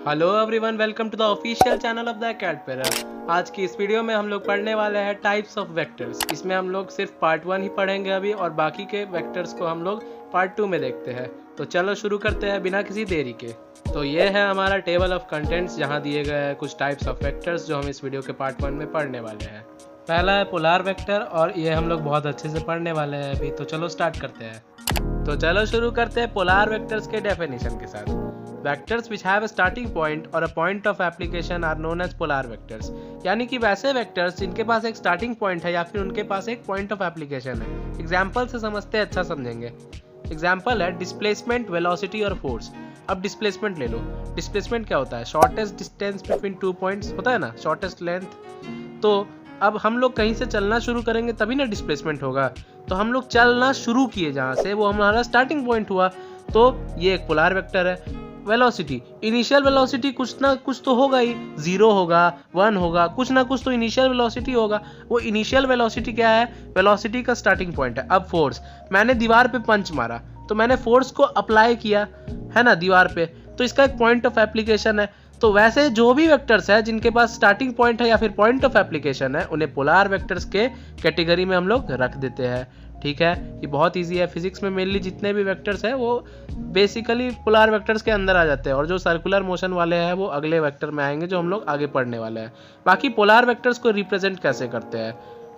Hello everyone, welcome to the official channel of the academy. आज की इस video में हम लोग पढ़ने वाले हैं टाइप्स ऑफ वेक्टर्स। इसमें हम लोग सिर्फ पार्ट 1 ही पढ़ेंगे अभी, और बाकी के वेक्टर्स को हम लोग पार्ट 2 में देखते हैं। तो चलो शुरू करते हैं बिना किसी देरी के। तो ये है हमारा टेबल ऑफ कंटेंट्स, जहाँ दिए गए हैं कुछ टाइप्स ऑफ वेक्टर्स जो हम इस वीडियो के पार्ट 1 में पढ़ने वाले हैं। पहला है पोलार वेक्टर, और ये हम लोग बहुत अच्छे से पढ़ने वाले हैं अभी। तो चलो स्टार्ट करते हैं। तो चलो शुरू करते हैं पोलार वेक्टर्स के डेफिनेशन के साथ। Vectors which have a starting point और a point of application are known as polar vectors। यानी कि वैसे वेक्टर्स जिनके पास एक स्टार्टिंग पॉइंट है या फिर उनके पास एक पॉइंट ऑफ एप्लीकेशन है। एग्जाम्पल से समझते हैं, अच्छा समझेंगे। एग्जाम्पल है डिस्प्लेसमेंट, वेलोसिटी और फोर्स। अब डिस्प्लेसमेंट ले लो। डिस्प्लेसमेंट क्या होता है? शॉर्टेस्ट डिस्टेंस बिटवीन 2 पॉइंट्स होता है ना, शॉर्टेस्ट लेंथ। तो अब हम लोग कहीं से चलना शुरू करेंगे तभी ना डिस्प्लेसमेंट होगा। तो हम लोग चलना शुरू किए जहाँ से, वो हमारा स्टार्टिंग पॉइंट हुआ, तो ये एक पोलार वेक्टर है। वेलोसिटी, इनिशियल वेलोसिटी कुछ ना कुछ तो होगा ही, 0 होगा, 1 होगा, कुछ ना कुछ तो इनिशियल वेलोसिटी होगा। वो इनिशियल वेलोसिटी क्या है? वेलोसिटी का स्टार्टिंग पॉइंट है। अब फोर्स, मैंने दीवार पे पंच मारा तो मैंने फोर्स को अप्लाई किया है ना दीवार पे, तो इसका एक पॉइंट ऑफ एप्लीकेशन है। तो वैसे जो भी वेक्टर्स है जिनके पास स्टार्टिंग पॉइंट है या फिर पॉइंट ऑफ एप्लीकेशन है, उन्हें पोलार वेक्टर्स के कैटेगरी में हम लोग रख देते हैं। ठीक है, ये बहुत इजी है। फिजिक्स में मेनली जितने भी वेक्टर्स हैं वो बेसिकली पोलार वेक्टर्स के अंदर आ जाते हैं, और जो सर्कुलर मोशन वाले हैं वो अगले वेक्टर में आएंगे जो हम लोग आगे पढ़ने वाले हैं। बाकी पोलार वेक्टर्स को रिप्रेजेंट कैसे करते हैं,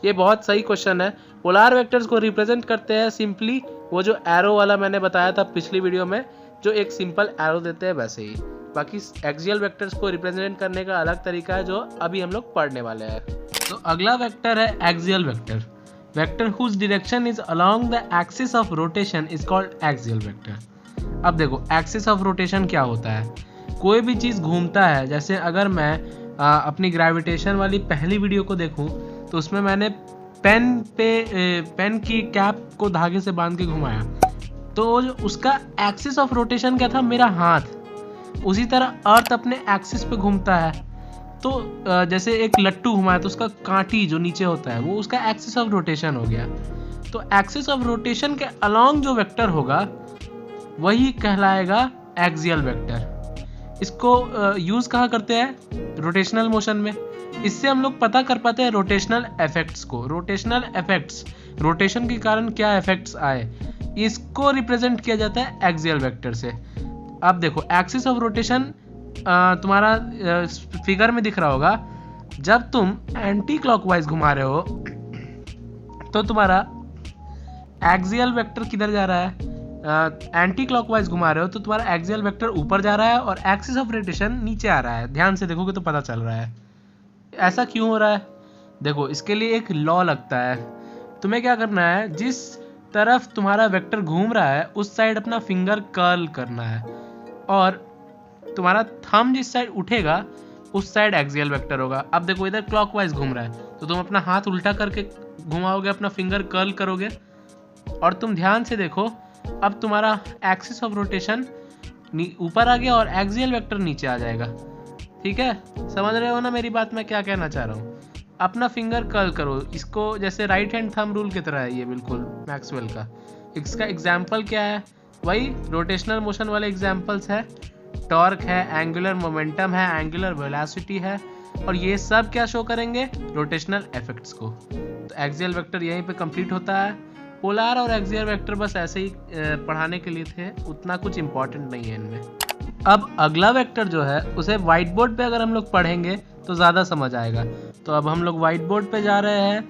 ये बहुत सही क्वेश्चन है। पोलार वेक्टर्स को रिप्रेजेंट करते हैं सिंपली, वो जो एरो वाला मैंने बताया था पिछली वीडियो में, जो एक सिंपल एरो देते हैं वैसे ही। बाकी एक्सियल वेक्टर्स को रिप्रेजेंट करने का अलग तरीका है जो अभी हम लोग पढ़ने वाले हैं। तो अगला वेक्टर है axial vector. Vector whose direction is along the axis of rotation is called axial vector। अब देखो एक्सिस ऑफ रोटेशन क्या होता है? कोई भी चीज़ घूमता है। जैसे अगर मैं अपनी ग्रेविटेशन वाली पहली वीडियो को देखूं तो उसमें मैंने पेन की कैप को धागे से बांध के घुमाया, तो उसका एक्सिस ऑफ रोटेशन क्या था? मेरा हाथ। उसी तरह अर्थ अपने एक्सिस पे घूमता है, तो जैसे एक लट्टू घुमाया तो उसका कांटी जो नीचे होता है वो उसका एक्सिस ऑफ रोटेशन हो गया। तो एक्सिस ऑफ रोटेशन के अलोंग जो वेक्टर होगा वही कहलाएगा एक्सियल वेक्टर। इसको यूज कहाँ करते हैं? रोटेशनल मोशन में। इससे हम लोग पता कर पाते हैं रोटेशनल इफेक्ट्स को। रोटेशनल इफेक्ट्स, रोटेशन के कारण क्या इफेक्ट्स आए, इसको रिप्रेजेंट किया जाता है एक्सियल वेक्टर से। अब देखो एक्सिस ऑफ रोटेशन तुम्हारा फिगर में दिख रहा होगा। जब तुम एंटी क्लॉकवाइज घुमा रहे हो तो तुम्हारा एक्सियल वेक्टर किधर जा रहा है? एंटी क्लॉकवाइज घुमा रहे हो तो तुम्हारा एक्सियल वेक्टर ऊपर जा रहा है और एक्सिस ऑफ रोटेशन नीचे आ रहा है। ध्यान से देखोगे तो पता चल रहा है। ऐसा क्यों हो रहा है? देखो इसके लिए एक लॉ लगता है। तुम्हें क्या करना है, जिस तरफ तुम्हारा वेक्टर घूम रहा है उस साइड अपना फिंगर कर्ल करना है, और तुम्हारा थंब जिस साइड उठेगा उस साइड एक्सियल वेक्टर होगा। अब देखो इधर क्लॉकवाइज घूम रहा है तो तुम अपना हाथ उल्टा करके घुमाओगे, अपना फिंगर कर्ल करोगे, और तुम ध्यान से देखो अब तुम्हारा एक्सिस ऑफ रोटेशन ऊपर आ गया और एक्सियल वेक्टर नीचे आ जाएगा। ठीक है, समझ रहे हो ना मेरी बात, मैं क्या कहना चाह रहा हूँ? अपना फिंगर कर्ल करो, इसको जैसे राइट हैंड थंब रूल की तरह है ये, बिल्कुल मैक्सवेल का। इसका एग्जाम्पल क्या है? वही रोटेशनल मोशन वाले एग्जाम्पल्स है। टॉर्क है, एंगुलर मोमेंटम है, एंगुलर वेलोसिटी है, और ये सब क्या शो करेंगे? रोटेशनल इफेक्ट्स को। तो एक्सियल वेक्टर यहीं पे कंप्लीट होता है। पोलार और एक्सियल वेक्टर बस ऐसे ही पढ़ाने के लिए थे, उतना कुछ इंपॉर्टेंट नहीं है इनमें। अब अगला वेक्टर जो है उसे व्हाइट बोर्ड पे अगर हम लोग पढ़ेंगे तो ज़्यादा समझ आएगा। तो अब हम लोग व्हाइट बोर्ड पे जा रहे हैं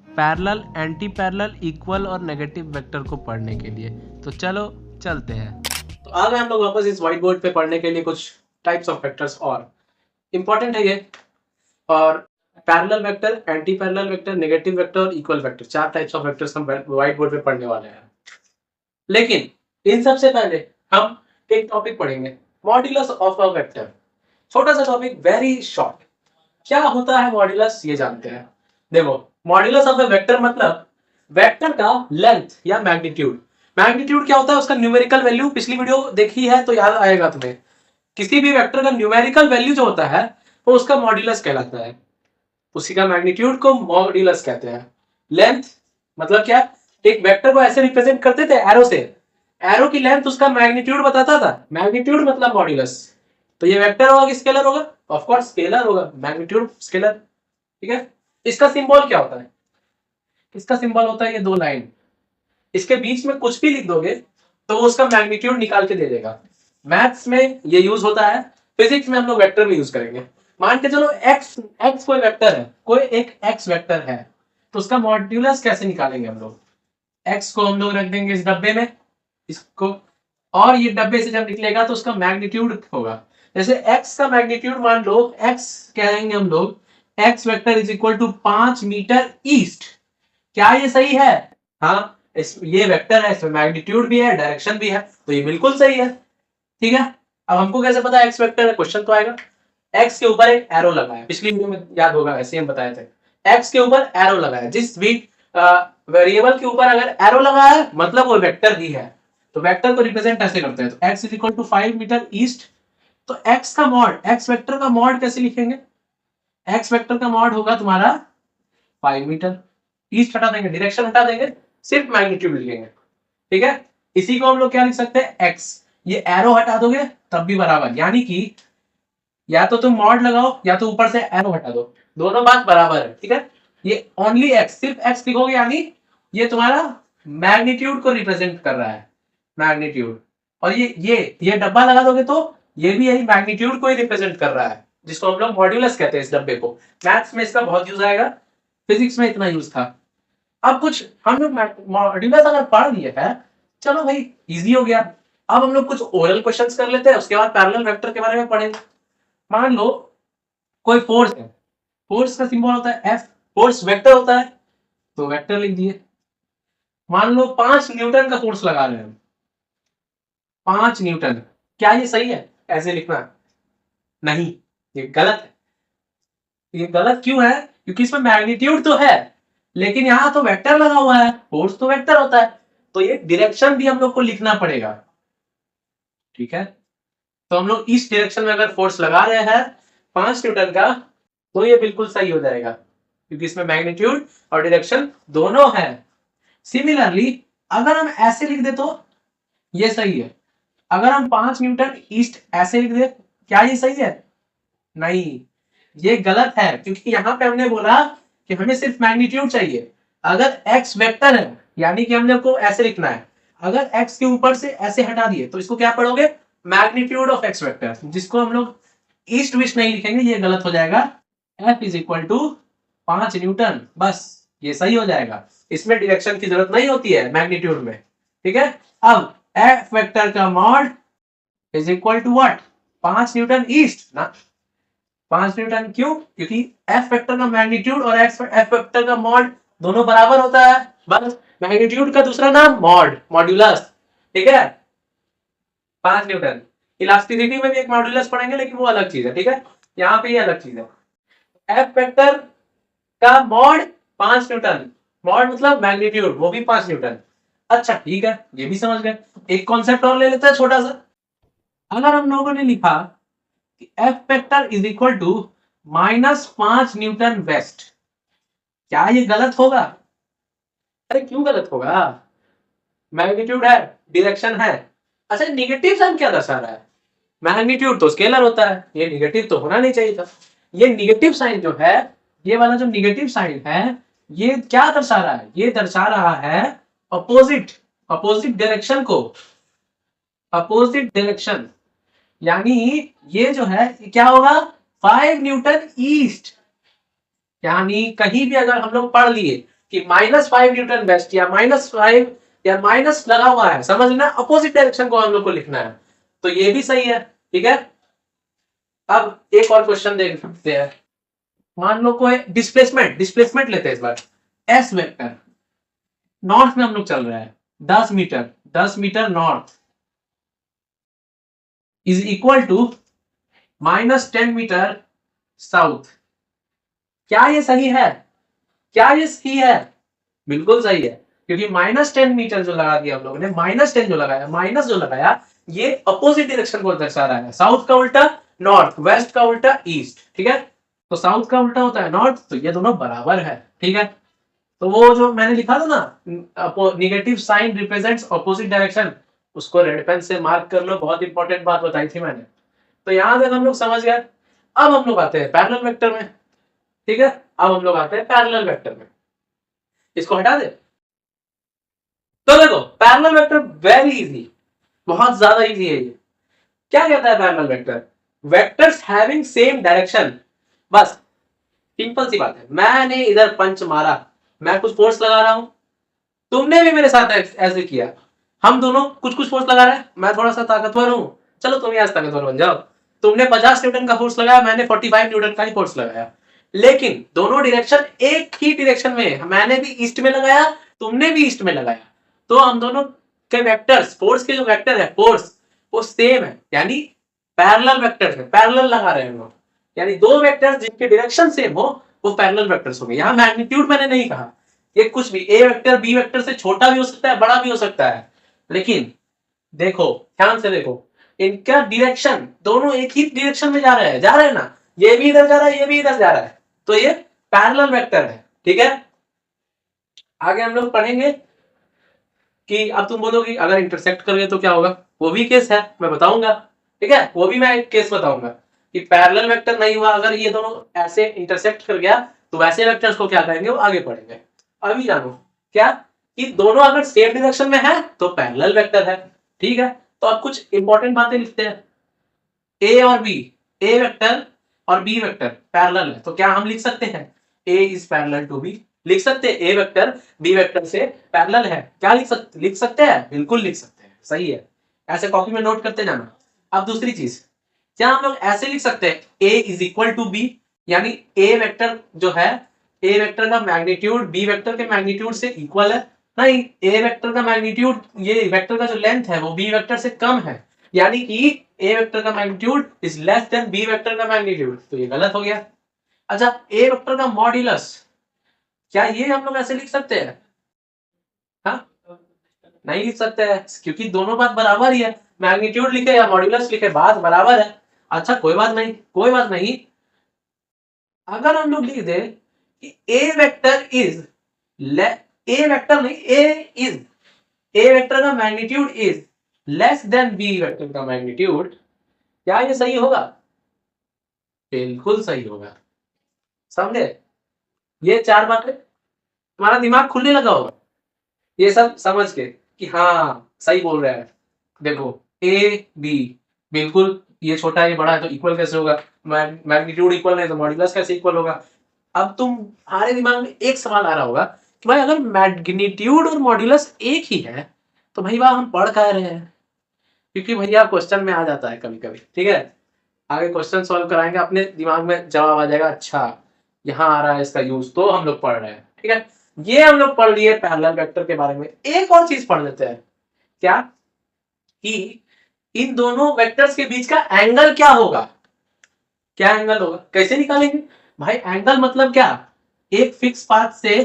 पैरेलल, एंटी पैरेलल, इक्वल और नेगेटिव वेक्टर को पढ़ने के लिए। तो चलो चलते हैं। तो आ गए हम लोग वापस इस व्हाइट बोर्ड पे पढ़ने के लिए कुछ टाइप्स ऑफ वेक्टर्स, और इंपॉर्टेंट है ये। और parallel vector, anti parallel vector, negative vector और equal vector, 4 types of vectors हम व्हाइट बोर्ड पे पढ़ने वाले हैं। लेकिन इन सबसे पहले हम एक टॉपिक पढ़ेंगे, मॉड्यूलस ऑफ अ वेक्टर। छोटा सा टॉपिक, वेरी शॉर्ट। क्या होता है मॉड्यूलस, ये जानते हैं। देखो मॉड्यूलस ऑफ अ वेक्टर मतलब वेक्टर का लेंथ या मैग्नीट्यूड। मैग्नीट्यूड क्या होता है? उसका न्यूमेरिकल वैल्यू, पिछली वीडियो देखी है तो याद आएगा तुम्हें। किसी भी वेक्टर का न्यूमेरिकल वैल्यू जो होता है वो उसका मॉड्यूलस कहलाता है। उसी का मैग्नीट्यूड को मॉड्यूलस कहते हैं। लेंथ मतलब क्या? एक वेक्टर को ऐसे रिप्रेजेंट करते थे एरो से, एरो की लेंथ उसका मैग्नीट्यूड बताता था। मैग्नीट्यूड मतलब मॉड्यूलस। तो ये वेक्टर होगा कि स्केलर होगा? ऑफ कोर्स स्केलर होगा, मैग्नीट्यूड स्केलर। ठीक है, इसका सिंबल क्या होता है? इसका सिंबल होता है ये 2 लाइन, इसके बीच में कुछ भी लिख दोगे तो वो उसका मैग्नीट्यूड निकाल के दे देगा। मैथ्स में ये यूज होता है, फिजिक्स में हम लोग वेक्टर भी यूज करेंगे। मान के चलो एक्स एक्स कोई वेक्टर है, कोई एक एक्स वेक्टर है, तो उसका मॉड्यूलस कैसे निकालेंगे हम लोग? एक्स को हम लोग रख देंगे इस डब्बे में, इसको, और ये डब्बे से जब निकलेगा तो उसका मैग्नीट्यूड होगा। जैसे एक्स का मैग्नीट्यूड मान लो, एक्स कहेंगे हम लोग X vector is equal to 5 metre east. क्या ये सही है? हाँ, ये वेक्टर है, इसमें मैग्नीट्यूड भी है, डायरेक्शन भी है, तो ये बिल्कुल सही है। ठीक है, अब हमको कैसे पता एक्स वेक्टर है? क्वेश्चन तो आएगा। एक्स के ऊपर एक एरो लगा है, पिछली वीडियो में याद होगा ऐसे हम बताए थे। एक्स के ऊपर एरो लगा है, जिस भी वेरिएबल के ऊपर अगर एरो लगा है मतलब वो वेक्टर ही है। तो वेक्टर को रिप्रेजेंट ऐसे करते हैं, तो x is equal to 5 metre east. तो x का मॉड, x वेक्टर का मॉड कैसे लिखेंगे? x वेक्टर का मॉड होगा तुम्हारा 5 मीटर। ईस्ट हटा देंगे, डायरेक्शन हटा देंगे, सिर्फ मैग्नीट्यूड लिखेंगे। ठीक है, इसी को हम लोग क्या लिख सकते हैं? x, ये एरो हटा दोगे तब भी बराबर, यानी कि या तो तुम मॉड लगाओ या तो ऊपर से एरो हटा दो, दोनों बात बराबर है। ठीक है, ये ओनली x, सिर्फ x लिखोगे यानी ये तुम्हारा मैग्नीट्यूड को रिप्रेजेंट कर रहा है, मैग्नीट्यूड। और ये डब्बा लगा दोगे तो ये भी यही मैग्नीट्यूड को ही रिप्रेजेंट कर रहा है, जिसको हम लोग मॉड्यूलस कहते हैं इस डब्बे को। मैथ्स में इसका बहुत यूज आएगा, फिजिक्स में इतना यूज था। अब कुछ हम लोग मॉड्यूलस अगर पढ़ लिए है, चलो भाई इजी हो गया। अब हम लोग कुछ ओरल क्वेश्चंस कर लेते हैं, उसके बाद पैरेलल वेक्टर के बारे में पढ़ेंगे। मान लो कोई फोर्स है, फोर्स का सिंबल होता है एफ, फोर्स वेक्टर होता है तो वेक्टर लिख दिए। मान लो 5 न्यूटन का फोर्स लगा रहे हैं हम, 5 न्यूटन, क्या ये सही है ऐसे लिखना? नहीं, ये गलत है। ये गलत क्यों है? क्योंकि इसमें मैग्नीट्यूड तो है लेकिन यहां तो वेक्टर लगा हुआ है, फोर्स तो वेक्टर होता है, तो ये डायरेक्शन भी हम लोग को लिखना पड़ेगा। ठीक है, तो हम लोग इस डायरेक्शन में अगर फोर्स लगा रहे हैं 5 न्यूटन का तो ये बिल्कुल सही हो जाएगा, क्योंकि इसमें मैग्नीट्यूड और डायरेक्शन दोनों है। सिमिलरली अगर हम ऐसे लिख दे तो ये सही है। अगर हम 5 न्यूटन ईस्ट ऐसे लिख दे, क्या ये सही है? नहीं, ये गलत है, क्योंकि यहां पे हमने बोला कि हमें सिर्फ मैग्नीट्यूड चाहिए। अगर x वेक्टर है यानी कि हमने को ऐसे लिखना है, अगर x के ऊपर से ऐसे हटा दिए तो इसको क्या पढ़ोगे? मैग्नीट्यूड ऑफ x वेक्टर, जिसको हम लोग ईस्ट विस्ट नहीं लिखेंगे, ये गलत हो जाएगा। F is equal to 5 newton, बस ये सही हो जाएगा। इसमें डायरेक्शन की जरूरत नहीं होती है मैग्नीट्यूड में। ठीक है, अब F वेक्टर का mod is equal to what? 5 newton east ना, 5 न्यूटन क्यों? क्योंकि F वेक्टर का मैग्नीट्यूड और F वेक्टर का मॉड दोनों बराबर होता है, बस मैग्नीट्यूड का दूसरा नाम मॉड, मॉड्यूलस। ठीक है, 5 न्यूटन। इलास्टिसिटी में भी एक मॉड्यूलस पढ़ेंगे लेकिन वो अलग चीज है। ठीक है, यहाँ पे ये अलग चीज है। F वेक्टर का मॉड 5 न्यूटन, मॉड मतलब मैग्नीट्यूड, वो भी 5 न्यूटन। अच्छा ठीक है, ये भी समझ गए। एक कॉन्सेप्ट और ले लेते हैं छोटा सा। अगर हम लोगों ने लिखा कि F vector is equal to -5 newton west, क्या ये गलत होगा? अरे क्यों गलत होगा? मैग्नीट्यूड है, डायरेक्शन है। अच्छा, नेगेटिव साइन क्या दर्शा रहा है? मैग्नीट्यूड तो स्केलर होता है, ये नेगेटिव तो होना नहीं चाहिए था। ये नेगेटिव साइन जो है, ये वाला जो नेगेटिव साइन है, ये क्या दर्शा रहा है? ये दर्शा रहा है अपोजिट, अपोजिट डायरेक्शन को, अपोजिट डायरेक्शन। यानी ये जो है क्या होगा? 5 न्यूटन ईस्ट। यानी कहीं भी अगर हम लोग पढ़ लिए कि -5 न्यूटन वेस्ट या -5 या माइनस लगा हुआ है, समझ लेना अपोजिट डायरेक्शन को हम लोग को लिखना है, तो ये भी सही है। ठीक है, अब एक और क्वेश्चन देख सकते हैं। मान लो कोई डिस्प्लेसमेंट, डिस्प्लेसमेंट लेते हैं इस बार। एस वेक्टर नॉर्थ में हम लोग चल रहा है 10 metre, 10 metre north is equal to -10 metre south. क्या ये सही है? क्या ये सही है? बिल्कुल सही है, क्योंकि -10 मीटर जो लगा दिया हम लोगों ने, -10 जो लगाया, माइनस जो लगाया, ये अपोजिट डायरेक्शन को दर्शा रहा है। साउथ का उल्टा नॉर्थ, वेस्ट का उल्टा ईस्ट। ठीक है, तो साउथ का उल्टा होता है नॉर्थ, तो ये दोनों बराबर है। ठीक है, तो वो जो मैंने लिखा था ना, negative sign represents opposite direction, उसको रेड पेन से मार्क कर लो, बहुत इंपॉर्टेंट बात बताई थी मैंने। तो यहां तक हम लोग समझ गए। अब हम लोग आते हैं पैरेलल वेक्टर में, ठीक है। अब हम लोग आते हैं पैरेलल वेक्टर में, इसको हटा दे। तो देखो पैरेलल वेक्टर वेरी इजी, बहुत ज्यादा इजी है ये। क्या कहता है parallel vector? Vectors having same direction. बस सिंपल सी बात है, मैंने इधर पंच मारा, मैं कुछ फोर्स लगा रहा हूं, तुमने भी मेरे साथ ऐसे किया, हम दोनों कुछ कुछ फोर्स लगा रहे हैं। मैं थोड़ा सा ताकतवर हूं, चलो तुम आज ताकतवर बन जाओ। तुमने 50 न्यूटन का फोर्स लगाया, मैंने 45 न्यूटन का ही फोर्स लगाया, लेकिन दोनों डायरेक्शन एक ही डायरेक्शन में, मैंने भी ईस्ट में लगाया, तुमने भी ईस्ट में लगाया, तो हम दोनों के वेक्टर्स, फोर्स के जो वेक्टर है फोर्स, वो सेम है, यानी पैरेलल वेक्टर्स है, पैरेलल लगा रहे हैं हम लोग। यानी दो वेक्टर्स जिनके डायरेक्शन सेम हो वो पैरेलल वेक्टर्स होंगे। यहां मैग्नीट्यूड मैंने नहीं कहा, ये कुछ भी, ए वेक्टर बी वेक्टर से छोटा भी हो सकता है, बड़ा भी हो सकता है, लेकिन देखो ध्यान से देखो, इनका डायरेक्शन दोनों एक ही डायरेक्शन में जा रहे हैं, जा रहे हैं ना, ये भी इधर जा रहा है, ये भी इधर जा रहा है, तो ये पैरेलल वेक्टर है, ठीक है। आगे हम लोग पढ़ेंगे कि अब तुम बोलोगे अगर इंटरसेक्ट कर गए तो क्या होगा, वो भी केस है, मैं बताऊंगा, ठीक है, वो भी मैं एक केस बताऊंगा कि पैरेलल वेक्टर नहीं हुआ, अगर ये दोनों ऐसे इंटरसेक्ट कर गया तो वैसे वेक्टर्स को क्या कहेंगे, वो आगे पढ़ेंगे। अभी जानो क्या, कि दोनों अगर सेम डायरेक्शन में है तो पैरेलल वेक्टर है, ठीक है। तो अब कुछ इंपॉर्टेंट बातें लिखते हैं। ए और बी, ए वेक्टर और बी वेक्टर पैरेलल है, तो क्या हम लिख सकते हैं ए इज पैरेलल टू बी, लिख सकते हैं ए वेक्टर बी वेक्टर से पैरेलल है, क्या लिख सकते हैं, बिल्कुल लिख सकते हैं, सही है, ऐसे कॉपी में नोट करते जाना। अब दूसरी चीज, क्या हम लोग ऐसे लिख सकते हैं ए इज इक्वल टू बी, यानी ए वेक्टर जो है, ए वेक्टर का मैग्नीट्यूड बी वेक्टर के मैग्नीट्यूड से इक्वल है? नहीं, ए वेक्टर का मैग्नीट्यूड, ये वेक्टर का जो लेंथ है वो बी वेक्टर से कम है, यानी कि ए वेक्टर का magnitude is less than B vector का मैग्नीट्यूड, तो ये गलत हो गया। अच्छा, ए वेक्टर का मॉड्यूलस, क्या ये हम लोग ऐसे लिख सकते हैं? हाँ, नहीं लिख सकते हैं, क्योंकि दोनों बात बराबर ही है, मैग्नीट्यूड लिखे या मॉड्यूलस लिखे बात बराबर है। अच्छा कोई बात नहीं, कोई बात नहीं, अगर हम लोग लिख दे कि A vector is, A vector नहीं, ए वेक्टर का magnitude is less than B vector का मैग्नीट्यूड, क्या ये सही होगा? बिल्कुल सही होगा, समझे? ये चार बातें तुम्हारा दिमाग खुलने लगा होगा ये सब समझ के कि हाँ सही बोल रहा है। देखो ए बी, बिल्कुल ये छोटा है ये बड़ा है तो इक्वल कैसे होगा, मैग्नीट्यूड इक्वल नहीं तो मॉड्यूलस कैसे इक्वल होगा। अब तुम्हारे दिमाग में एक सवाल आ रहा होगा कि भाई अगर मैग्नीट्यूड और मॉड्यूलस एक ही है तो भाई वाह हम पढ़ कह रहे हैं, क्योंकि भैया क्वेश्चन में आ जाता है कभी कभी, ठीक है। आगे क्वेश्चन सॉल्व कराएंगे, अपने दिमाग में जवाब आ जाएगा, अच्छा यहाँ आ रहा है इसका यूज, तो हम लोग पढ़ रहे हैं, ठीक है। ये हम लोग पढ़ लिए पैरेलल वेक्टर के बारे में। एक और चीज पढ़ लेते हैं, क्या, कि इन दोनों वेक्टर्स के बीच का एंगल क्या होगा, क्या एंगल होगा, कैसे निकालेंगे भाई? एंगल मतलब क्या, एक फिक्स पाथ से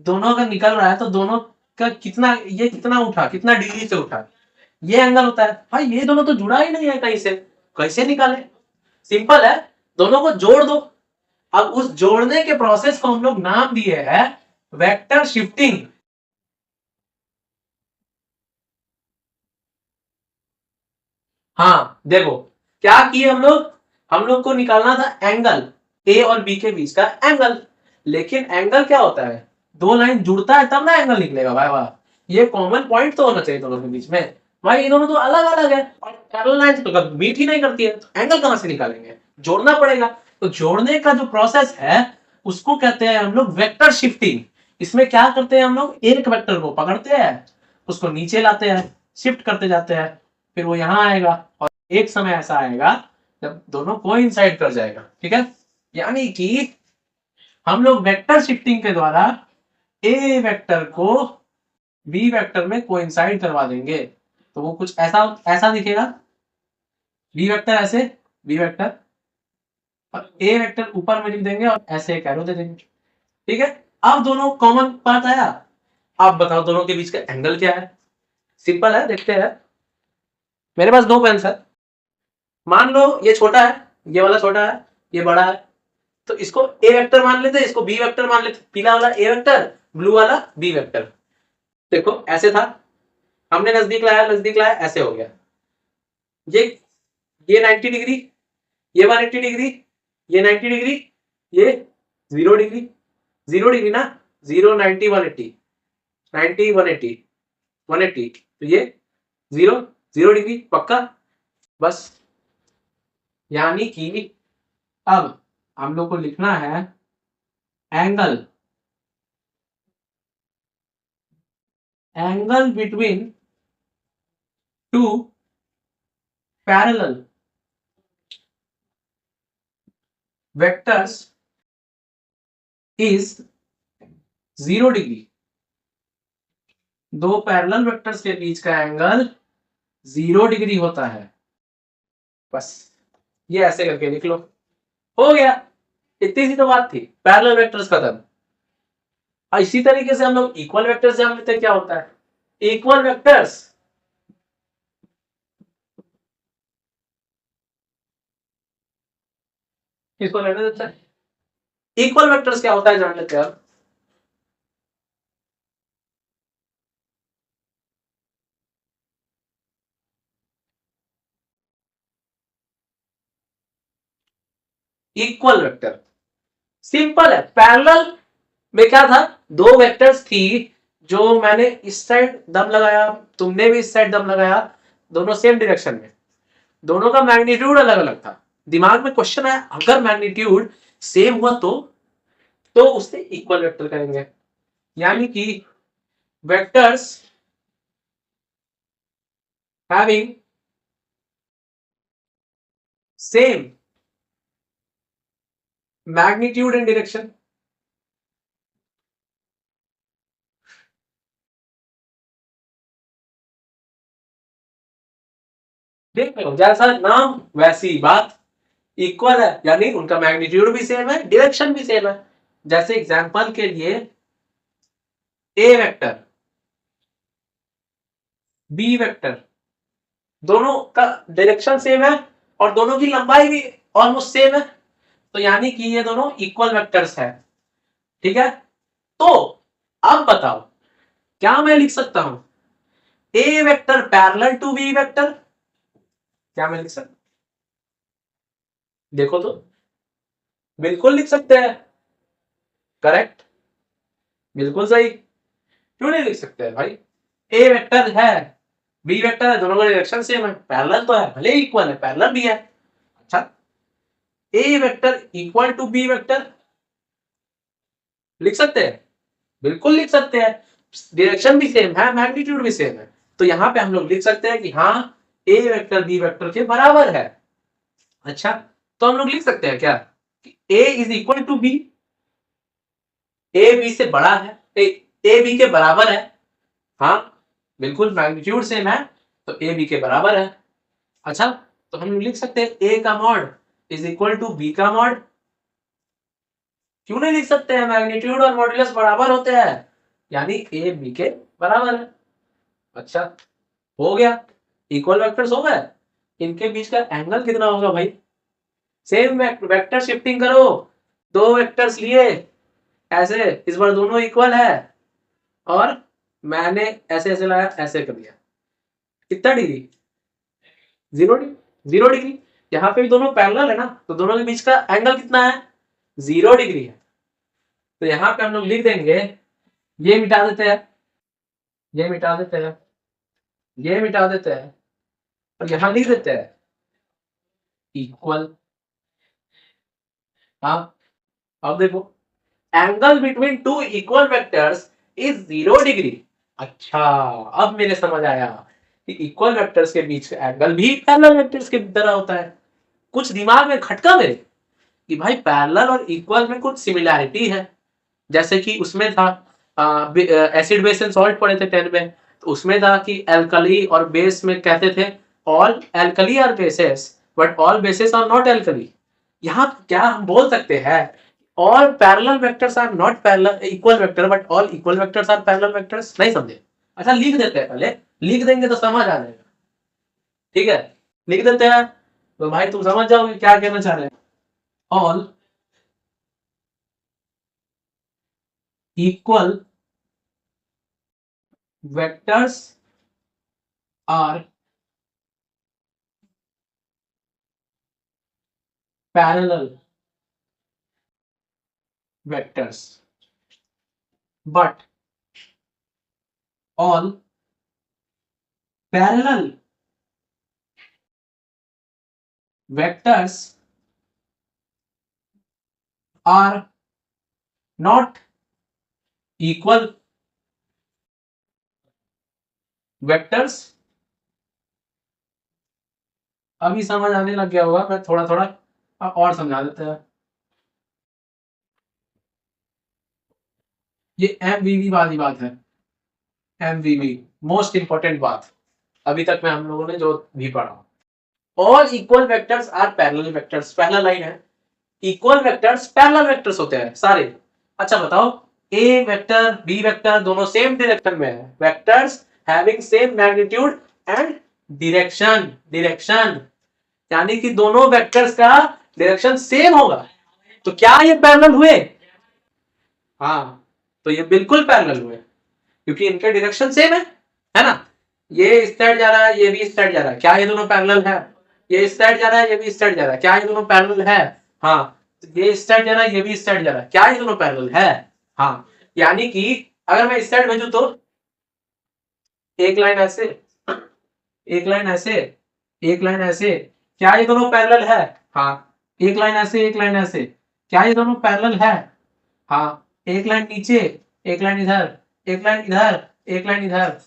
दोनों अगर निकल रहा है तो दोनों का कितना, ये कितना उठा, कितना डिग्री से उठा, ये एंगल होता है। भाई ये दोनों तो जुड़ा ही नहीं है कहीं से, कैसे निकाले? सिंपल है, दोनों को जोड़ दो। अब उस जोड़ने के प्रोसेस को हम लोग नाम दिए है वेक्टर शिफ्टिंग। हाँ देखो क्या किए हम लोग को निकालना था एंगल ए और बी के बीच का एंगल, लेकिन एंगल क्या होता है, दो लाइन जुड़ता है तब ना एंगल निकलेगा भाई, वाह, ये कॉमन पॉइंट तो होना चाहिए दोनों के बीच में। भाई ये दोनों तो अलग अलग है और पैरेलल लाइन तो कभी मीट ही नहीं करती है, तो एंगल कहां से निकालेंगे, जोड़ना पड़ेगा। तो जोड़ने का जो प्रोसेस है उसको कहते हैं हम लोग वेक्टर शिफ्टिंग। इसमें क्या करते हैं हम लोग, एक वेक्टर को पकड़ते हैं, उसको नीचे लाते हैं, शिफ्ट करते जाते हैं, फिर वो यहां आएगा और एक समय ऐसा आएगा जब दोनों कोइंसाइड कर जाएगा, ठीक है। यानी कि हम लोग वेक्टर शिफ्टिंग के द्वारा ए वेक्टर को बी वेक्टर में कोइंसाइड करवा देंगे, तो वो कुछ ऐसा ऐसा दिखेगा, बी वेक्टर ऐसे, बी वेक्टर और ए वेक्टर ऊपर में लिख देंगे और ऐसे एक एरो दे देंगे, ठीक है। अब दोनों कॉमन पार्ट आया, आप बताओ दोनों के बीच का एंगल क्या है? सिंपल है, देखते हैं। मेरे पास दो पेन्स है, मान लो ये छोटा है, ये वाला छोटा है, ये बड़ा है, तो इसको ए वेक्टर मान लेते, इसको बी वेक्टर मान लेते, पीला वाला ए वेक्टर, ब्लू वाला बी वेक्टर। देखो ऐसे था, हमने नजदीक लाया ऐसे हो गया, ये 90 डिग्री, ये 180 डिग्री, ये 90 डिग्री, ये 0 डिग्री, 0 डिग्री ना, 0 90 180, 90 180, 180, तो ये 0 0 डिग्री पक्का। बस, यानी कि अब हम लोग को लिखना है angle, angle between two parallel vectors is 0 degree. दो पैरेलल वेक्टर्स के बीच का एंगल 0 डिग्री होता है। बस ये ऐसे करके लिख लो, हो गया। इतनी सी तो बात थी, पैरेलल वेक्टर्स खत्म। इसी तरीके से हम लोग इक्वल वेक्टर्स जान लेते हैं क्या होता है। इक्वल वेक्टर्स, इसको लेने देते हैं। इक्वल वेक्टर्स क्या होता है जान लेते हैं अब। इक्वल वेक्टर सिंपल है। पैरेलल में क्या था, दो वेक्टर्स थी, जो मैंने इस साइड दम लगाया, तुमने भी इस साइड दम लगाया, दोनों सेम डायरेक्शन में, दोनों का मैग्नीट्यूड अलग अलग था। दिमाग में क्वेश्चन है, अगर मैग्नीट्यूड सेम हुआ तो उससे इक्वल वेक्टर करेंगे। यानी कि vectors having same magnitude and direction, देख लो जैसा नाम वैसी बात, इक्वल है यानी उनका मैग्नीट्यूड भी सेम है, डायरेक्शन भी सेम है। जैसे एग्जांपल के लिए ए वेक्टर, बी वेक्टर, दोनों का डायरेक्शन सेम है और दोनों की लंबाई भी ऑलमोस्ट सेम है, तो यानी कि ये दोनों इक्वल वेक्टर्स है। ठीक है, तो अब बताओ क्या मैं लिख सकता हूं A vector parallel to B vector, क्या मैं लिख सकता, देखो तो, बिल्कुल लिख सकते हैं। करेक्ट, बिल्कुल सही। क्यों नहीं लिख सकते हैं भाई, ए वेक्टर है, बी वेक्टर है, दोनों का डायरेक्शन सेम है, पैरेलल तो है, भले इक्वल है, पैरेलल भी है। अच्छा, A vector equal to B vector लिख सकते हैं, बिल्कुल लिख सकते हैं। डायरेक्शन भी सेम है, मैग्नीट्यूड भी सेम है, तो यहां पे हम लोग लिख सकते हैं कि हाँ, ए वेक्टर बी वेक्टर के बराबर है। अच्छा, तो हम लोग लिख सकते हैं क्या कि A is equal to B, A B से बड़ा है, ए बी के बराबर है। हाँ, बिल्कुल मैग्नीट्यूड सेम है, तो ए बी के बराबर है। अच्छा, तो हम लिख सकते हैं ए का mod is equal to B का मॉड। क्यों नहीं लिख सकते हैं, मैग्नीट्यूड और मॉड्यूलस बराबर होते हैं, यानी ए बी के बराबर है। अच्छा, हो गया, इक्वल वेक्टर्स हो गए। इनके बीच का एंगल कितना होगा भाई, सेम वेक्टर शिफ्टिंग करो, दो वेक्टर्स लिए ऐसे, इस बार दोनों इक्वल है और मैंने ऐसे ऐसे लाया, ऐसे कर दिया, कितना डिग्री, 0 डिग्री। यहाँ पे भी दोनों पैरेलल है ना, तो दोनों के बीच का एंगल कितना है, 0 डिग्री है। तो यहाँ पे हम लोग लिख देंगे, ये मिटा देते हैं, ये मिटा देते हैं, ये मिटा देते हैं, और यहाँ लिख देते हैं इक्वल। हाँ, अब देखो, angle between two equal vectors is 0 degree. अच्छा, अब मेरे समझ आया कि इक्वल वेक्टर्स के बीच का एंगल भी पैरेलल वेक्टर्स के तरह होता है। कुछ दिमाग में खटका मेरे कि भाई पैरेलल और इक्वल में कुछ सिमिलैरिटी है। जैसे कि उसमें था एसिड बेस एंड सॉल्ट पढ़े थे 10 में, तो उसमें था कि एल्कली और बेस में कहते थे all alkali are bases but all bases are not alkali. यहाँ क्या हम बोल सकते हैं, all parallel vectors are not parallel equal vector but all equal vectors are parallel vectors. नहीं समझे, अच्छा लिख देते हैं, पहले लिख देंगे तो समझ आ जाएगा। ठीक है, लिख देते हैं तो भाई तुम समझ जाओगे क्या कहना चाह रहे हैं। All equal vectors are parallel vectors but all parallel vectors are not equal vectors. अभी समझ आने लग गया होगा, मैं थोड़ा थोड़ा और समझा देते हैं। ये एमवीवी वाली बात है, एमवीवी मोस्ट इंपॉर्टेंट बात अभी तक में हम लोगों ने जो भी पढ़ा। All equal vectors are parallel vectors, पहला लाइन है। इक्वल वेक्टर्स पैरेलल वेक्टर्स होते हैं सारे। अच्छा बताओ, ए वेक्टर बी वेक्टर दोनों सेम डायरेक्शन में है, vectors having same magnitude and direction, direction यानी कि दोनों वेक्टर्स का डायरेक्शन सेम होगा, तो क्या ये पैरेलल हुए? हाँ, तो ये बिल्कुल पैरेलल हुए क्योंकि इनके डायरेक्शन सेम है ना। ये इस साइड जा रहा है, ये भी इस साइड जा रहा है, क्या ये दोनों पैरेलल है? ये इस साइड जा रहा है, ये भी इस साइड जा रहा है, क्या ये दोनों पैरेलल है? हाँ। ये इस साइड जा रहा है, ये भी इस साइड जा रहा है, क्या ये दोनों पैरेलल है? हाँ। यानी कि अगर मैं इस साइड भेजू तो एक लाइन ऐसे, एक लाइन ऐसे, एक लाइन ऐसे, क्या ये दोनों पैरेलल है? हाँ। एक लाइन ऐसे, एक लाइन ऐसे, क्या ये दोनों पैरेलल है? हाँ। एक लाइन नीचे, एक लाइन इधर, एक लाइन इधर, एक लाइन इधर,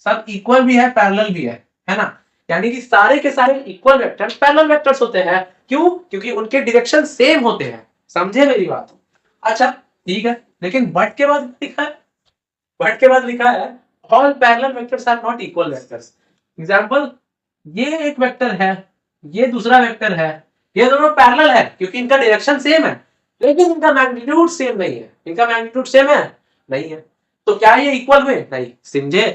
सब इक्वल भी है पैरेलल भी है ना। यानी कि सारे के सारे इक्वल वेक्टर पैरेलल वेक्टर्स होते हैं। क्यों? क्योंकि उनके डायरेक्शन सेम होते हैं। समझे मेरी बात? अच्छा ठीक है, लेकिन बट के बाद लिखा है, बट के बाद लिखा है all parallel vectors are not equal vectors. Example, ये एक वेक्टर है, ये दूसरा वेक्टर है, ये दोनों पैरेलल है क्योंकि इनका डायरेक्शन सेम है, लेकिन इनका मैग्नीट्यूड सेम नहीं है। इनका मैग्नीट्यूड सेम है नहीं है, तो क्या ये इक्वल हुए? नहीं। समझे?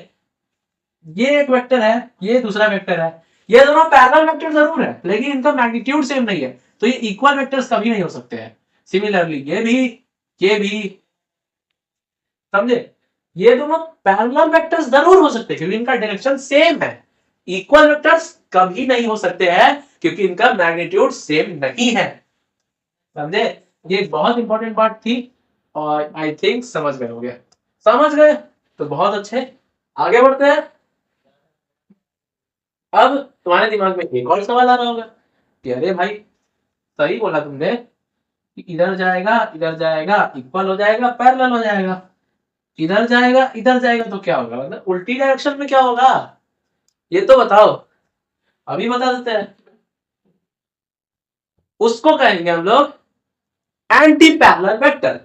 ये एक वेक्टर है, ये दूसरा वेक्टर है, ये दोनों पैरेलल वेक्टर जरूर है लेकिन इनका मैग्नीट्यूड सेम नहीं है, तो ये इक्वल वेक्टर्स कभी नहीं हो सकते हैं। सिमिलरली ये भी, समझे? ये दोनों पैरेलल वेक्टर्स जरूर हो सकते हैं क्योंकि इनका डायरेक्शन सेम है। इक्वल वेक्टर्स कभी नहीं हो सकते हैं क्योंकि इनका मैग्नीट्यूड सेम नहीं है। समझे? ये बहुत इंपॉर्टेंट बात थी और आई थिंक समझ गए होंगे। समझ गए तो बहुत अच्छे, आगे बढ़ते हैं। अब तुम्हारे दिमाग में एक और सवाल आ रहा होगा कि अरे भाई सही बोला तुमने कि इधर जाएगा इक्वल हो जाएगा पैरेलल हो जाएगा, इधर जाएगा तो क्या होगा, मतलब उल्टी डायरेक्शन में क्या होगा ये तो बताओ। अभी बता देते हैं, उसको कहेंगे हम लोग एंटी पैरेलल वेक्टर।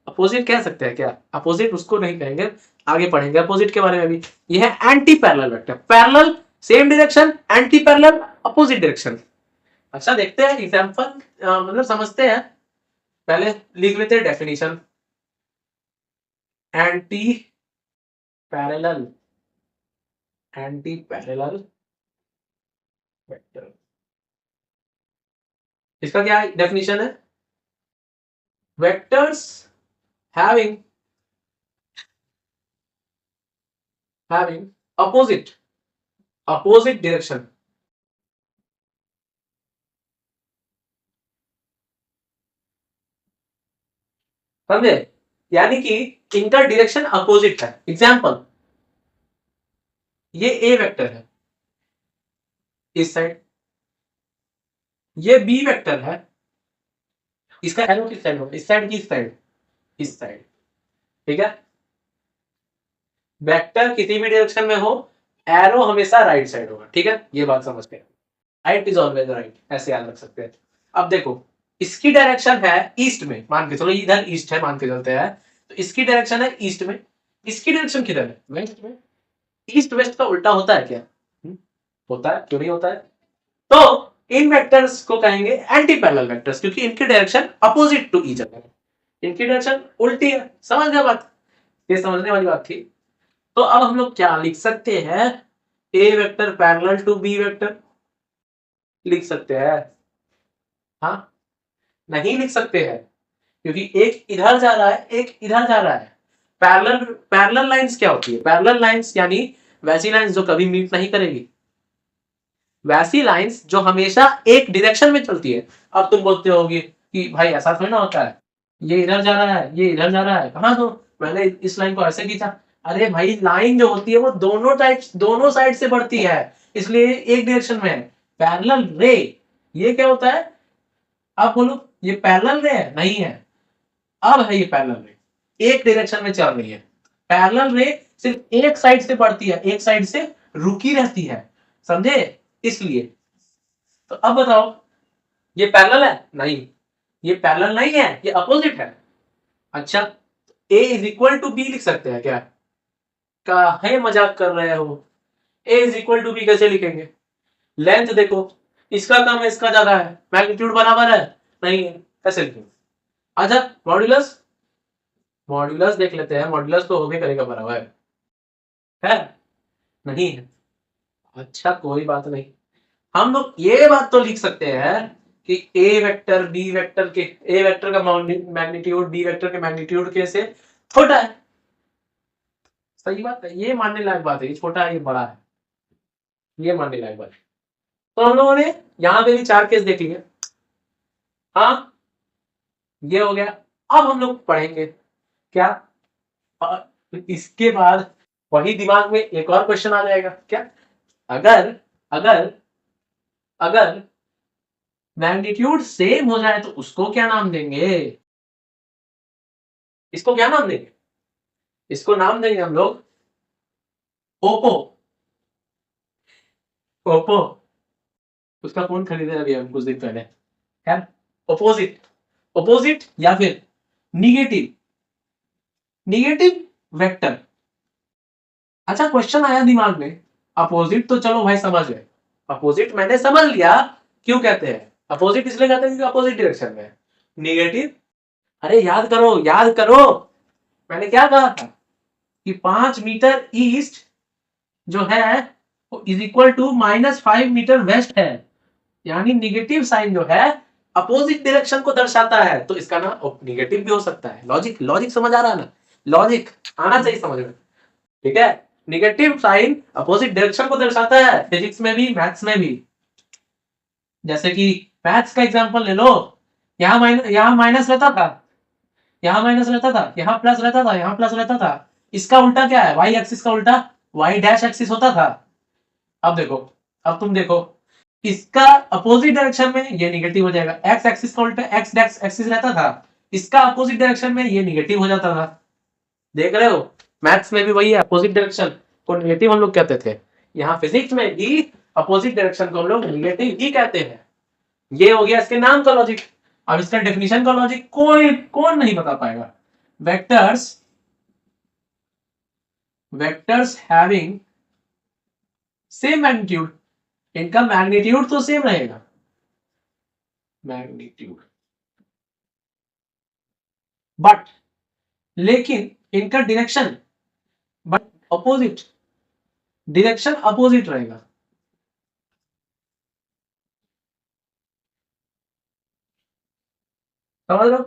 अपोजिट कह सकते हैं क्या? अपोजिट उसको नहीं कहेंगे, आगे पढ़ेंगे अपोजिट के बारे में भी। ये है anti parallel vector, parallel same direction, anti parallel opposite direction. अच्छा देखते हैं एग्जांपल, मतलब समझते हैं। पहले लिख लेते हैं definition, anti parallel, anti parallel vector, इसका क्या डेफिनेशन है? वेक्टर्स हैविंग opposite direction, समझे? यानी कि इनका डायरेक्शन अपोजिट है। एग्जांपल, ये ए वेक्टर है इस साइड, ये बी वेक्टर है, इसका एरो किस साइड होगा? इस साइड की इस साइड, इस साइड। ठीक है, वेक्टर किसी भी डायरेक्शन में हो एरो हमेशा राइट साइड होगा। ठीक है, ये बात समझते हैं, राइट इज ऑलवेज राइट, ऐसे याद रख सकते हैं। अब देखो, इसकी डायरेक्शन है ईस्ट में, मान के चलो इधर ईस्ट है, मान के चलते हैं, तो इसकी डायरेक्शन है ईस्ट में, इसकी डायरेक्शन किधर है? वेस्ट में। ईस्ट वेस्ट का उल्टा होता है क्या? होता है, क्यों नहीं होता है? तो इन वेक्टर्स को कहेंगे एंटी पैरेलल वेक्टर्स क्योंकि इनकी direction opposite to each other, इनकी डायरेक्शन उल्टी है। समझ गए बात? ये समझने वाली बात थी। तो अब हम लोग क्या लिख सकते हैं? A vector parallel to B vector लिख सकते हैं? हाँ, नहीं लिख सकते हैं क्योंकि एक इधर जा रहा है, एक इधर जा रहा है। पैरेलल, पैरेलल लाइंस क्या होती है? पैरेलल लाइंस यानी वैसी लाइंस जो कभी मीट नहीं करेगी। वैसी लाइंस जो हमेशा एक डायरेक्शन में चलती है। अब तुम बोलते होगे कि भाई ऐसा थोड़ी ना होता है, ये इधर जा रहा है, ये इधर जा रहा है, कहाँ तो मैंने इस लाइन को ऐसे खींचा। अरे भाई लाइन जो होती है वो दोनों साइड से बढ़ती है, इसलिए एक डायरेक्शन में है। पैरेलल रे, ये क्या होता है? आप बोलो ये पैरेलल रे है? नहीं है। अब है ये पैरेलल रे, एक डायरेक्शन में चल रही है। पैरेलल रे सिर्फ एक साइड से बढ़ती है, एक साइड से रुकी रहती है, समझे? इसलिए तो अब बताओ, ये पैरेलल है? नहीं, ये पैरेलल नहीं है, ये अपोजिट है। अच्छा, ए इज इक्वल टू बी लिख सकते हैं क्या? काहे मजाक कर रहे हो? ए इज इक्वल टू बी कैसे लिखेंगे? लेंथ देखो, इसका कम है, इसका ज्यादा है, मैग्नीट्यूड बराबर है? नहीं है, कैसे लिखेंगे? अच्छा, मॉड्यूलस, मॉड्यूलस देख लेते हैं, मॉड्यूलस तो होबे करेगा बराबर है? नहीं है। अच्छा कोई बात नहीं, हम लोग ये बात तो लिख सकते हैं कि ए वेक्टर बी वेक्टर के, ए वेक्टर का मैग्नीट्यूड बी वेक्टर के मैग्नीट्यूड के से छोटा है। सही बात है, ये मानने लायक बात है, ये छोटा है ये बड़ा है, ये मानने लायक बात है। तो हम लोगों ने यहां पे भी 4 केस देख लिए। हाँ, ये हो गया। अब हम लोग पढ़ेंगे क्या? इसके बाद वही दिमाग में एक और क्वेश्चन आ जाएगा क्या? अगर अगर अगर मैग्नीट्यूड सेम हो जाए तो उसको क्या नाम देंगे? इसको क्या नाम देंगे? इसको नाम देंगे हम लोग ओप्पो। ओप्पो, उसका फोन खरीदे अभी हम कुछ दिन पहले। खैर, ओपोजिट, ओपोजिट या फिर निगेटिव, निगेटिव वेक्टर। अच्छा क्वेश्चन आया दिमाग में, अपोजिट तो चलो भाई समझ गए, अपोजिट मैंने समझ लिया क्यों कहते हैं अपोजिट, इसलिए कहते हैं क्योंकि अपोजिट डायरेक्शन में। निगेटिव, अरे याद करो याद करो, मैंने क्या कहा था कि 5 मीटर ईस्ट जो है is equal to -5 metre west है, यानी निगेटिव साइन जो है अपोजिट डायरेक्शन को दर्शाता है, तो इसका नाम निगेटिव भी हो सकता है। लॉजिक, लॉजिक समझ आ रहा है ना? लॉजिक आना चाहिए समझ में, ठीक है? निगेटिव साइन अपोजिट डायरेक्शन को दर्शाता है, फिजिक्स में भी मैथ्स में भी। जैसे कि मैथ्स का एग्जांपल ले लो, यहाँ माइनस रहता था, यहाँ माइनस रहता था, यहाँ प्लस रहता था, यहाँ प्लस रहता था। इसका उल्टा क्या है? वाई एक्सिस का उल्टा वाई डैश एक्सिस होता था। अब देखो, अब तुम देखो, इसका अपोजिट डायरेक्शन में ये निगेटिव हो जाएगा, एक्स एक्सिस का उल्टा एक्स डैश एक्सिस रहता था, इसका अपोजिट डायरेक्शन में ये निगेटिव हो जाता था। देख रहे हो, मैथ्स में भी वही है, अपोजिट डायरेक्शन को निगेटिव हम लोग कहते थे, यहाँ फिजिक्स में भी अपोजिट डायरेक्शन को हम लोग निगेटिव ही कहते हैं। ये हो गया इसके नाम का लॉजिक। अब इसका डेफिनेशन का लॉजिक कोई कौन नहीं बता पाएगा। Vectors, vectors having same magnitude, इनका मैग्नीट्यूड तो सेम रहेगा, मैग्नीट्यूड, बट लेकिन इनका direction but opposite, direction opposite रहेगा। समझ लो,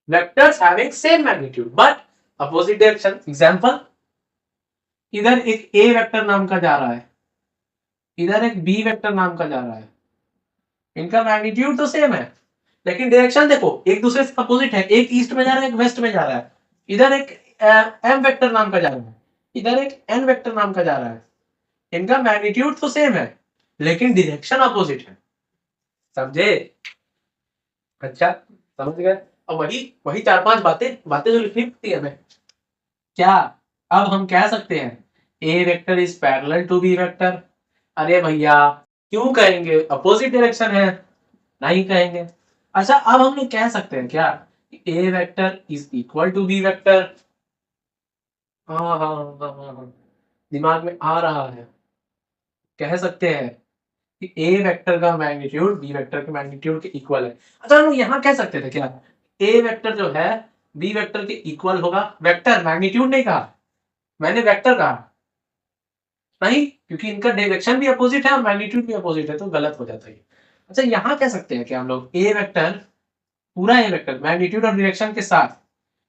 vectors having same magnitude but opposite direction. Example, इधर एक ए वेक्टर नाम का जा रहा है, इधर एक बी वेक्टर नाम का जा रहा है, इनका मैग्नीट्यूड तो सेम है, लेकिन डायरेक्शन देखो एक दूसरे से अपोजिट है, एक ईस्ट में जा रहा है, एक वेस्ट में जा रहा है। इधर एक एम वेक्टर नाम का जा रहा है, इधर एक एन वेक्टर नाम का जा रहा है, इनका मैग्नीट्यूड तो सेम है लेकिन डायरेक्शन अपोजिट है। समझे? अच्छा समझ गए? अब वही वही 4-5 बातें बातें जो लिखनी पड़ती है हमें। क्या अब हम कह सकते हैं A vector is parallel to B vector? अरे भैया क्यों कहेंगे, अपोजिट डायरेक्शन है, नहीं कहेंगे। अच्छा अब हम लोग कह सकते हैं क्या A vector is equal to B vector? हाँ हाँ हाँ हाँ हाँ, दिमाग में आ रहा है, कह सकते हैं कि ए वेक्टर का मैग्नीट्यूड बी वेक्टर के मैग्नीट्यूड के इक्वल है। अच्छा हम लोग यहाँ कह सकते थे क्या ए वेक्टर जो है बी वेक्टर के इक्वल होगा? वेक्टर, मैग्नीट्यूड नहीं कहा मैंने, वेक्टर कहा। नहीं, क्योंकि इनका डायरेक्शन भी अपोजिट है और मैग्नीट्यूड भी अपोजिट है, तो गलत हो जाता है। अच्छा यहाँ कह सकते हैं कि हम लोग ए वेक्टर, पूरा ए वेक्टर मैग्नीट्यूड और डायरेक्शन के साथ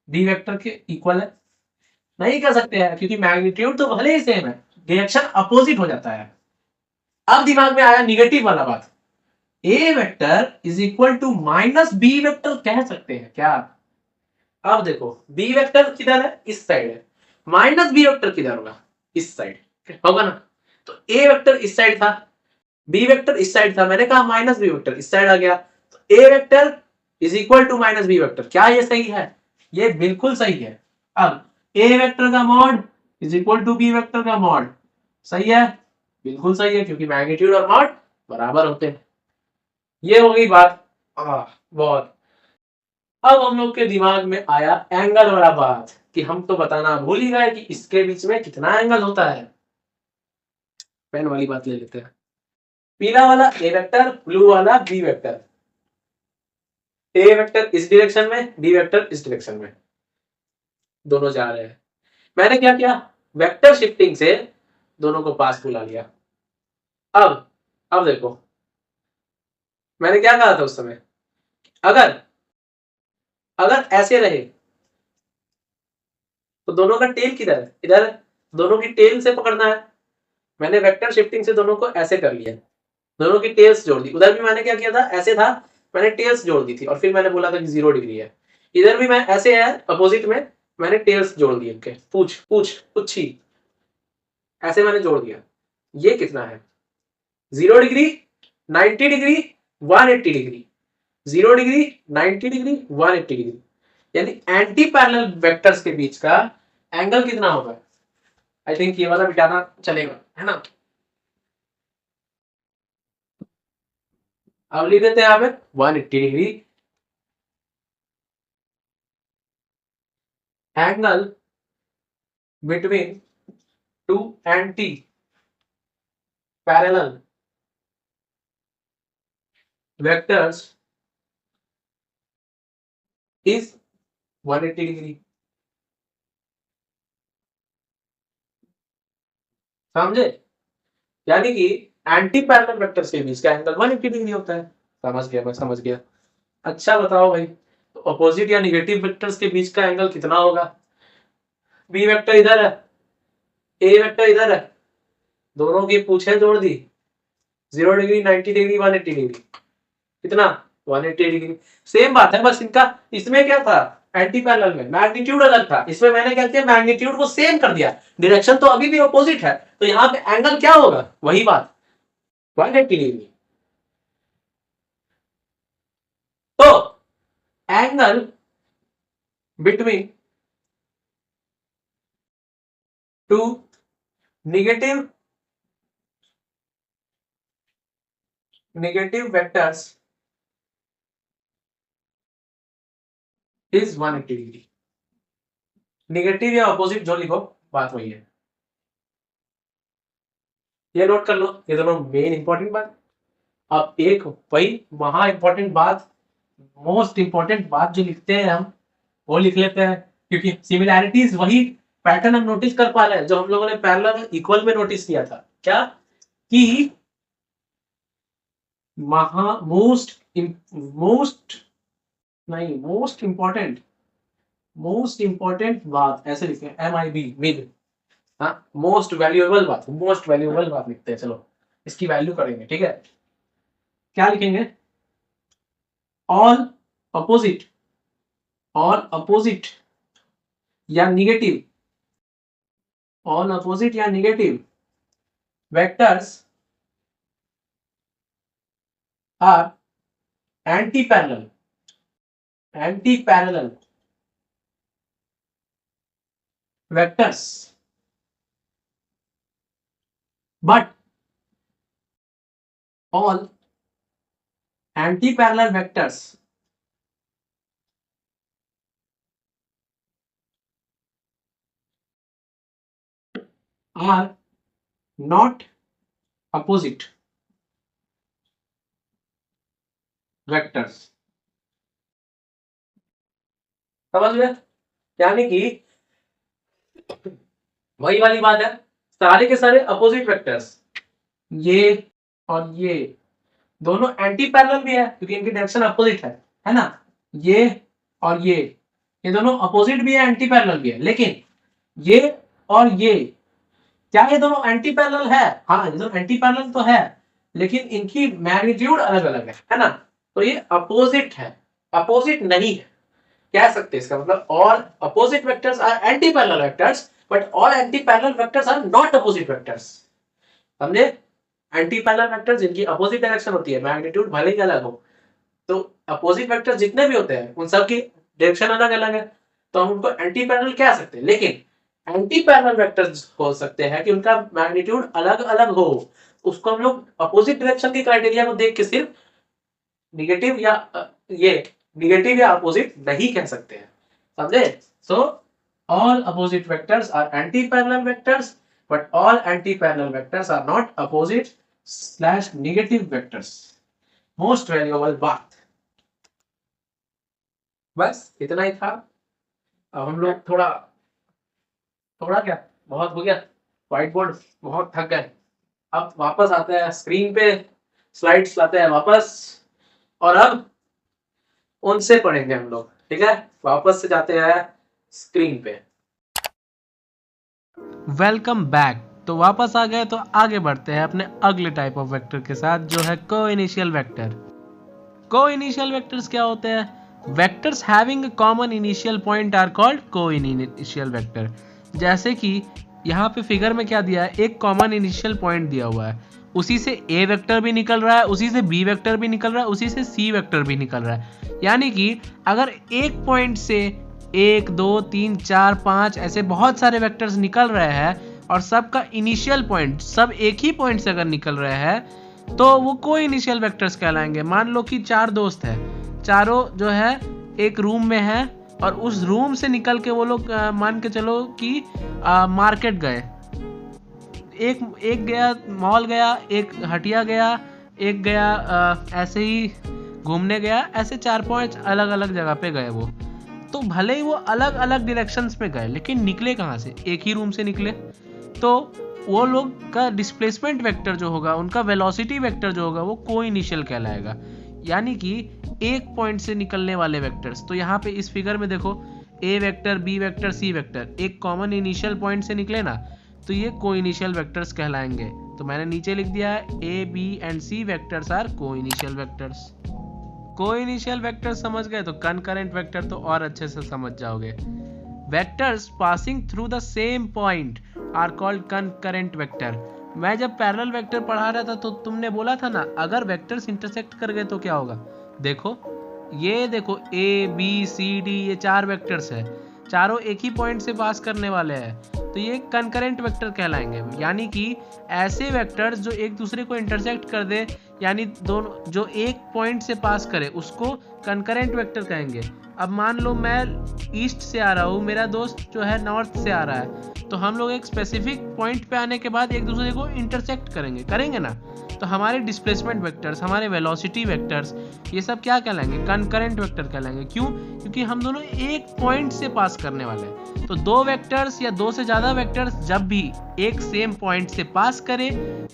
बी वेक्टर के इक्वल है? नहीं कह सकते हैं, क्योंकि मैग्नीट्यूड तो भले ही सेम है, डायरेक्शन अपोजिट हो जाता है। अब दिमाग में आया निगेटिव वाला बात, A vector is equal to minus B vector कह सकते हैं क्या? अब देखो बी वेक्टर किधर है, इस साइड है, माइनस बी वेक्टर किधर होगा, इस साइड होगा ना। तो ए वेक्टर इस साइड था, बी वेक्टर इस साइड था, मैंने कहा माइनस बी वेक्टर इस साइड आ गया, तो A vector is equal to minus B vector. क्या ये सही है? ये बिल्कुल सही है। अब ए वेक्टर का mod is equal to B vector का मॉड, सही है, बिल्कुल सही है, क्योंकि मैग्नीट्यूड और मॉड बराबर होते हैं। ये हो गई बात। बहुत। अब हम लोग के दिमाग में आया एंगल वाला बात, कि हम तो बताना भूल ही गए कि इसके बीच में कितना एंगल होता है। पेन वाली बात ले लेते हैं। पीला वाला ए वेक्टर, ब्लू वाला बी वेक्टर, ए वेक्टर इस डायरेक्शन में, बी वेक्टर इस डायरेक्शन में, दोनों जा रहे हैं। मैंने क्या किया, वेक्टर शिफ्टिंग से दोनों को पास बुला लिया। अब देखो मैंने क्या कहा था उस समय, अगर अगर ऐसे रहे तो दोनों का टेल किधर है, इधर है, दोनों की टेल से पकड़ना है। मैंने वेक्टर शिफ्टिंग से दोनों को ऐसे कर लिया, दोनों की टेल्स जोड़ दी। उधर भी मैंने क्या किया था, ऐसे था, मैंने टेल्स जोड़ दी थी, और फिर मैंने बोला था कि 0 डिग्री है। इधर भी मैं ऐसे है अपोजिट में, मैंने टेल्स जोड़ दिए उनके, पूछ पूछ पुच्छी, ऐसे मैंने जोड़ दिया। ये कितना है, 0 degree, 90 degree, 180 degree, 0 degree, 90 degree, 180 degree, यानी एंटी पैरेलल वेक्टर्स के बीच का एंगल कितना होगा। आई थिंक ये वाला मिटाना चलेगा, है ना। अब लिख देते हैं यहाँ पे 180 degree angle between two anti parallel vectors is 180 degree. समझे? यानी कि एंटी पैरेलल वेक्टर्स के बीच का एंगल 180 डिग्री होता है। समझ गया, मैं समझ गया। अच्छा बताओ भाई, तो अपोजिट या निगेटिव वेक्टर्स के बीच का एंगल कितना होगा? बी वेक्टर इधर है, ए वेक्टर इधर है, दोनों की पूछे जोड़ दी, 0 डिग्री, 90 डिग्री, 180 डिग्री, कितना, 180 डिग्री। सेम बात है, बस इनका इसमें क्या था, एंटी पैरेलल में मैग्नीट्यूड अलग था, इसमें मैंने क्या किया, मैग्नीट्यूड को सेम कर दिया, डायरेक्शन तो अभी भी अपोजिट है, तो यहाँ पे एंगल क्या होगा, वही बात, 180 डिग्री। तो angle between two negative vectors is 180 degree. Negative या अपोजिट जो लिखो, बात वही है। ये नोट कर लो, ये दोनों मेन इंपॉर्टेंट बात। अब एक वही महा इंपॉर्टेंट बात, मोस्ट इंपॉर्टेंट बात जो लिखते हैं हम, वो लिख लेते हैं, क्योंकि सिमिलैरिटीज वही पैटर्न हम नोटिस कर पा रहे हैं जो हम लोगों ने पैरेलल इक्वल में नोटिस किया था। क्या कि मोस्ट इंपॉर्टेंट बात ऐसे लिखते हैं, MIB मिड, हाँ, मोस्ट वैल्यूएबल बात लिखते हैं। चलो इसकी वैल्यू करेंगे, ठीक है। क्या लिखेंगे, ऑल अपोजिट या निगेटिव, ऑल अपोजिट या negative vectors are anti parallel vectors, but all anti-parallel vectors are not opposite vectors। समझ गए? यानी कि वही वाली बात है, सारे के सारे अपोजिट वेक्टर्स, ये और ये दोनों एंटी पैरेलल भी है, क्योंकि इनकी डायरेक्शन अपोजिट है ना। ये और ये दोनों अपोजिट भी है, एंटी पैरेलल भी है, लेकिन ये और ये, क्या ये दोनों एंटी पैरेलल है? हाँ, ये दोनों एंटी पैरेलल तो है, लेकिन इनकी मैग्नीट्यूड अलग अलग है ना। तो ये अपोजिट है, अपोजिट नहीं है, कह सकते हैं इसका मतलब all opposite vectors are anti parallel vectors but all anti parallel vectors are not opposite vectors. समझे? एंटी पैरेलल वेक्टर्स जिनकी अपोजिट डायरेक्शन होती है, मैग्नीट्यूड भले ही अलग हो, तो अपोजिट वेक्टर जितने भी होते हैं उन सब की डायरेक्शन अलग अलग है, तो हम उनको एंटी पैरेलल कह सकते हैं। लेकिन एंटी पैरेलल वेक्टर्स हो सकते हैं कि उनका मैग्नीट्यूड अलग अलग हो, उसको हम लोग अपोजिट डायरेक्शन के क्राइटेरिया को देख के सिर्फ निगेटिव या अपोजिट नहीं कह सकते हैं। समझे? So all opposite vectors are anti parallel vectors but all anti parallel vectors are not opposite / negative vectors. Most valuable बात, बस इतना ही था। अब हम लोग थोड़ा क्या बहुत हो गया, व्हाइट बोर्ड बहुत थक गए, अब वापस आते हैं स्क्रीन पे, स्लाइड्स लाते हैं वापस और अब उनसे पढ़ेंगे हम लोग। ठीक है, वापस से जाते हैं स्क्रीन पे। Welcome back. तो वापस आ गए, तो आगे बढ़ते हैं अपने अगले टाइप ऑफ वेक्टर के साथ, जो है को-इनिशियल वेक्टर। को-इनिशियल वेक्टर्स क्या होते हैं? Vectors having a common initial point are called coinitial vector. जैसे कि यहाँ पे फिगर में क्या दिया है, एक कॉमन इनिशियल पॉइंट दिया हुआ है, उसी से ए वेक्टर भी निकल रहा है, उसी से बी वेक्टर भी निकल रहा है, उसी से सी वेक्टर भी निकल रहा है। यानी कि अगर एक पॉइंट से 1 2 3 4 5 ऐसे बहुत सारे वेक्टर्स निकल रहे हैं और सबका इनिशियल पॉइंट सब एक ही पॉइंट से अगर निकल रहे हैं तो वो कोई इनिशियल वेक्टर्स कहलाएंगे। मान लो कि 4 दोस्त हैं, चारों जो है एक रूम में है और उस रूम से निकल के वो लोग मान के चलो कि मार्केट गए, एक गया मॉल गया, एक हटिया गया, एक गया ऐसे ही घूमने गया, ऐसे 4-5 अलग अलग जगह पे गए वो। तो भले ही वो अलग अलग डायरेक्शंस पे गए लेकिन निकले कहाँ से? एक ही रूम से निकले। तो वो लोग का डिस्प्लेसमेंट वेक्टर जो होगा, उनका वेलोसिटी वेक्टर जो होगा, वो को-इनिशियल कहलाएगा। यानी कि एक पॉइंट से निकलने वाले वेक्टर्स। तो यहाँ पे इस फिगर में देखो, ए vector, B vector, C vector एक कॉमन इनिशियल पॉइंट से निकले ना, तो ये को-इनिशियल वेक्टर्स कहलाएंगे। तो मैंने नीचे लिख दिया है A B and C vectors are coinitial vectors. Coinitial vector समझ गए तो कनकरेंट वेक्टर तो और अच्छे से समझ जाओगे। Vectors passing through the same point are called concurrent vector. मैं जब पैरेलल वेक्टर पढ़ा रहा था तो तुमने बोला था ना, अगर वेक्टर्स इंटरसेक्ट कर गए तो क्या होगा? देखो ये देखो ए बी सी डी, ये 4 वेक्टर्स है, चारों एक ही पॉइंट से पास करने वाले हैं, तो ये कनकरेंट वेक्टर कहलाएंगे। यानी कि ऐसे वेक्टर्स जो एक दूसरे को इंटरसेक्ट कर दे, यानी दोनों जो एक पॉइंट से पास करे, उसको कनकरेंट वेक्टर कहेंगे। अब मान लो मैं ईस्ट से आ रहा हूँ, मेरा दोस्त जो है नॉर्थ से आ रहा है, तो हम लोग एक स्पेसिफिक पॉइंट पे आने के बाद एक दूसरे को इंटरसेक्ट करेंगे ना, तो हमारे डिस्प्लेसमेंट वेक्टर्स, हमारे वेलोसिटी वेक्टर्स, ये सब क्या कहलाएंगे? कनकरेंट वेक्टर कहलाएंगे। क्यों? क्योंकि हम दोनों एक पॉइंट से पास करने वाले हैं। तो 2 वेक्टर्स या 2 से ज्यादा वेक्टर्स जब भी एक सेम पॉइंट से पास करे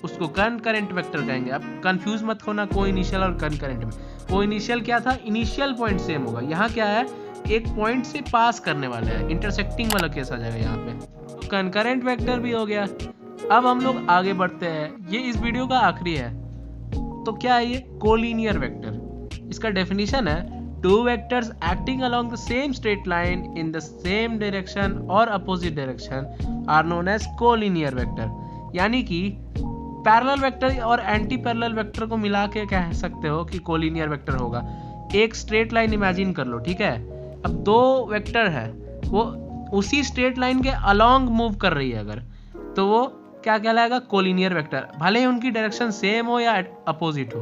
उसको कनकरेंट वेक्टर कहेंगे। अब कंफ्यूज मत होना को-इनिशियल और कनकरेंट में। को-इनिशियल क्या था? इनिशियल पॉइंट सेम होगा। यहाँ क्या है? एक पॉइंट से पास करने वाले हैं, इंटरसेक्टिंग वाला केस आ जाएगा यहाँ पे। कनकरेंट वेक्टर भी हो गया। अब हम लोग आगे बढ़ते हैं, ये इस वीडियो का आखिरी है। तो क्या है ये? Collinear vector. इसका डेफिनेशन है 2 vectors acting along the same straight line in the same direction और opposite direction are known as collinear vector. यानी कि पैरेलल वेक्टर और एंटी पैरेलल वेक्टर को मिला के कह सकते हो कि कोलिनियर वेक्टर होगा। एक स्ट्रेट लाइन इमेजिन कर लो, ठीक है। अब 2 वेक्टर है, वो उसी स्ट्रेट लाइन के अलोंग मूव कर रही है अगर, तो वो क्या कहलाएगा? कोलिनियर वेक्टर, भले ही उनकी डायरेक्शन सेम हो या अपोजिट हो।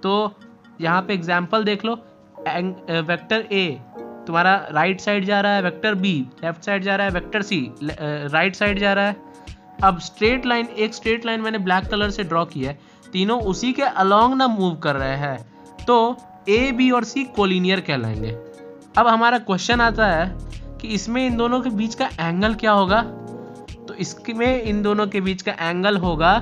तो यहाँ पे एग्जांपल देख लो, वेक्टर ए तुम्हारा राइट साइड जा रहा है, वेक्टर बी लेफ्ट साइड जा रहा है, वेक्टर सी राइट साइड जा रहा है। अब स्ट्रेट लाइन, एक स्ट्रेट लाइन मैंने ब्लैक कलर से ड्रॉ की है, तीनों उसी के अलोंग ना मूव कर रहे हैं, तो ए बी और सी कोलिनियर कहलाएंगे। अब हमारा क्वेश्चन आता है कि इसमें इन दोनों के बीच का एंगल क्या होगा? तो इसमें इन दोनों के बीच का एंगल होगा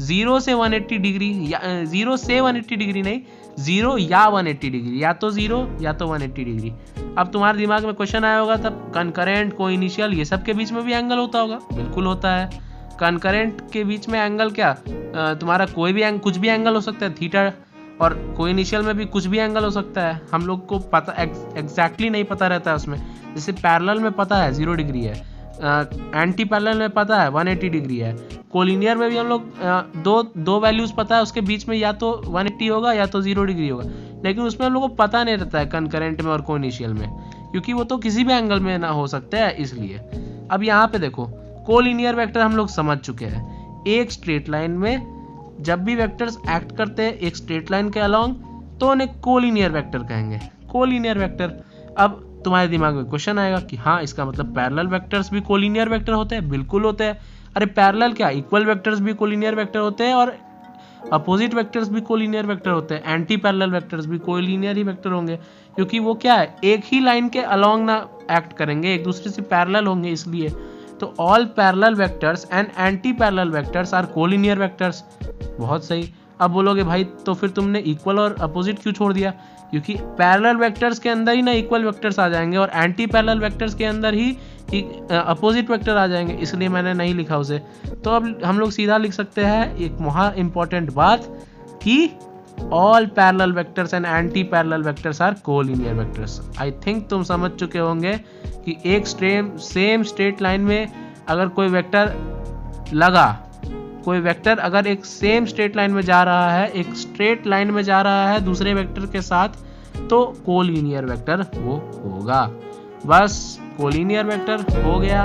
0 से 180 डिग्री, या 0 से 180 डिग्री नहीं, 0 या 180 डिग्री, या तो 0 या तो 180 डिग्री। अब तुम्हारे दिमाग में क्वेश्चन आया होगा तब, कनकरेंट, को-इनिशियल, ये सब के बीच में भी एंगल होता होगा? बिल्कुल होता है। कनकरेंट के बीच में एंगल क्या, तुम्हारा कोई भी कुछ भी एंगल हो सकता है थीटा, और कोइनिशियल में भी कुछ भी एंगल हो सकता है। हम लोग को पता एग्जैक्टली नहीं पता रहता है उसमें। जैसे पैरेलल में पता है 0 डिग्री है, एंटी पैरेलल में पता है 180 डिग्री है, कोलिनियर में भी हम लोग दो वैल्यूज पता है, उसके बीच में या तो 180 होगा या तो 0 डिग्री होगा, लेकिन उसमें हम लोग को पता नहीं रहता है कनकरेंट में और कोइनिशियल में, क्योंकि वो तो किसी भी एंगल में ना हो सकते हैं इसलिए। अब यहाँ पे देखो कोलिनियर वेक्टर हम लोग समझ चुके हैं। एक स्ट्रेट लाइन में जब भी वेक्टर्स एक्ट करते हैं एक स्ट्रेट लाइन के अलोंग तो उन्हें कोलिनियर वेक्टर कहेंगे, कोलिनियर वेक्टर। अब तुम्हारे दिमाग में क्वेश्चन आएगा कि हाँ इसका मतलब पैरेलल वेक्टर्स भी कोलिनियर वेक्टर होते हैं? बिल्कुल होते हैं। अरे पैरेलल क्या, इक्वल वेक्टर्स भी कोलिनियर वेक्टर होते हैं और अपोजिट वेक्टर्स भी कोलिनियर वेक्टर होते हैं। एंटी पैरेलल वेक्टर्स भी कोलिनियर ही वेक्टर होंगे, क्योंकि वो क्या है एक ही लाइन के अलोंग ना एक्ट करेंगे, एक दूसरे से पैरेलल होंगे इसलिए। तो all parallel vectors and anti parallel vectors are collinear vectors. बहुत सही। अब बोलोगे भाई तो फिर तुमने इक्वल और अपोजिट क्यों छोड़ दिया? क्योंकि पैरेलल वेक्टर्स के अंदर ही ना इक्वल वेक्टर्स आ जाएंगे और एंटी पैरेलल वेक्टर्स के अंदर ही अपोजिट वेक्टर आ जाएंगे, इसलिए मैंने नहीं लिखा उसे। तो अब हम लोग सीधा लिख सकते हैं एक महा इंपॉर्टेंट बात कि all parallel vectors and anti parallel vectors are collinear vectors. I think तुम समझ चुके होंगे कि एक सेम स्ट्रेट लाइन में अगर कोई वेक्टर लगा, कोई वेक्टर अगर एक सेम स्ट्रेट लाइन में जा रहा है, एक स्ट्रेट लाइन में जा रहा है दूसरे वेक्टर के साथ, तो कोलिनियर वेक्टर वो होगा। बस कोलिनियर वेक्टर हो गया।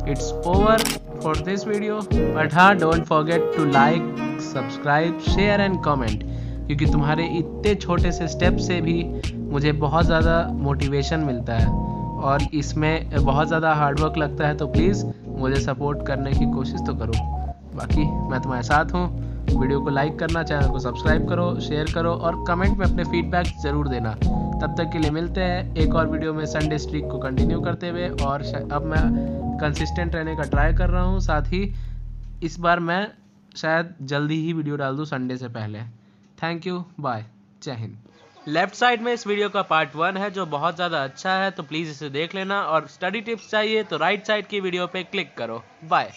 It's over for this video, but हाँ don't forget to like, subscribe, share and comment, क्योंकि तुम्हारे इतने छोटे से स्टेप से भी मुझे बहुत ज़्यादा मोटिवेशन मिलता है और इसमें बहुत ज़्यादा हार्डवर्क लगता है। तो प्लीज़ मुझे सपोर्ट करने की कोशिश तो करो। बाकी मैं तुम्हारे साथ हूँ। वीडियो को लाइक करना, चैनल को सब्सक्राइब करो, शेयर करो और कमेंट में अपने फीडबैक ज़रूर देना। तब तक के लिए मिलते हैं एक और वीडियो में संडे स्ट्रीक को कंटिन्यू करते हुए, और अब मैं कंसिस्टेंट रहने का ट्राई कर रहा हूँ। साथ ही इस बार मैं शायद जल्दी ही वीडियो डाल दूँ संडे से पहले। थैंक यू, बाय, जय हिंद। लेफ्ट साइड में इस वीडियो का पार्ट 1 है जो बहुत ज़्यादा अच्छा है, तो प्लीज़ इसे देख लेना, और स्टडी टिप्स चाहिए तो राइट साइड की वीडियो पे क्लिक करो। बाय।